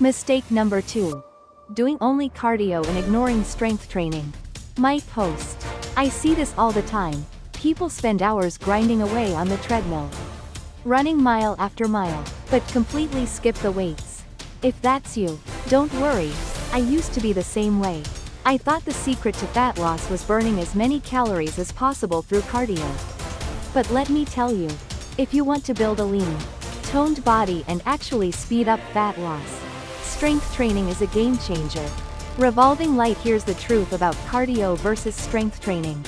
Mistake number 2. Doing only cardio and ignoring strength training. My post. I see this all the time. People spend hours grinding away on the treadmill, running mile after mile, but completely skip the weights. If that's you, don't worry. I used to be the same way. I thought the secret to fat loss was burning as many calories as possible through cardio. But let me tell you, if you want to build a lean, toned body and actually speed up fat loss, strength training is a game changer. Revolving light. Here's the truth about cardio versus strength training.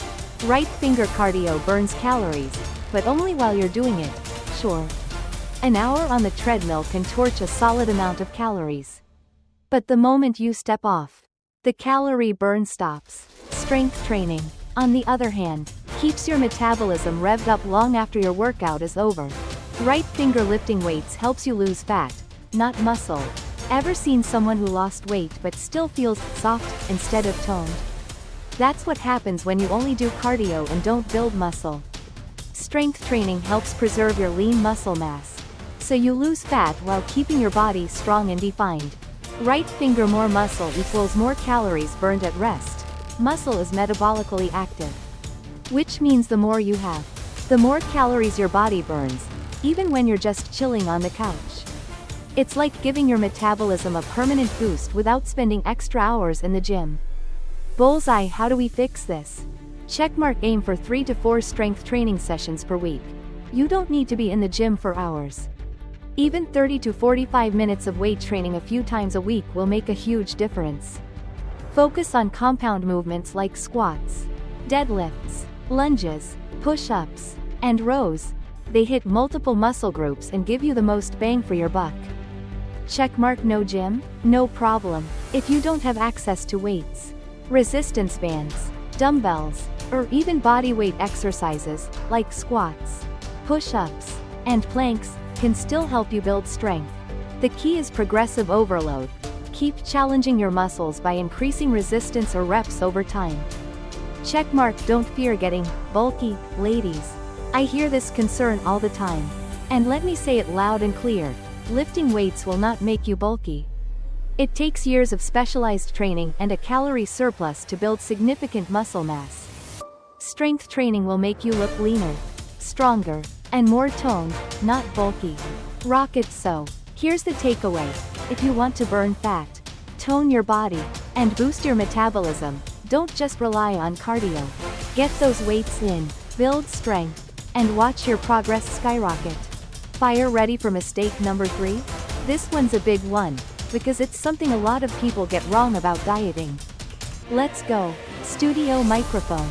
Right finger cardio burns calories, but only while you're doing it. Sure, an hour on the treadmill can torch a solid amount of calories. But the moment you step off, the calorie burn stops. Strength training, on the other hand, keeps your metabolism revved up long after your workout is over. Right finger lifting weights helps you lose fat, not muscle. Ever seen someone who lost weight but still feels soft instead of toned? That's what happens when you only do cardio and don't build muscle. Strength training helps preserve your lean muscle mass, so you lose fat while keeping your body strong and defined. Right finger. More muscle equals more calories burned at rest. Muscle is metabolically active, which means the more you have, the more calories your body burns, even when you're just chilling on the couch. It's like giving your metabolism a permanent boost without spending extra hours in the gym. Bullseye. How do we fix this? Checkmark. Aim for 3 to 4 strength training sessions per week. You don't need to be in the gym for hours. Even 30 to 45 minutes of weight training a few times a week will make a huge difference. Focus on compound movements like squats, deadlifts, lunges, push-ups, and rows. They hit multiple muscle groups and give you the most bang for your buck. Checkmark. No gym? No problem. If you don't have access to weights, resistance bands, dumbbells, or even body weight exercises, like squats, push-ups, and planks, can still help you build strength. The key is progressive overload. Keep challenging your muscles by increasing resistance or reps over time. Checkmark. Don't fear getting bulky, ladies. I hear this concern all the time. And let me say it loud and clear. Lifting weights will not make you bulky. It takes years of specialized training and a calorie surplus to build significant muscle mass. Strength training will make you look leaner, stronger, and more toned, not bulky. Rock it. So, here's the takeaway. If you want to burn fat, tone your body, and boost your metabolism, don't just rely on cardio. Get those weights in, build strength, and watch your progress skyrocket. Fire. Ready for mistake number 3? This one's a big one, because it's something a lot of people get wrong about dieting. Let's go. Studio microphone.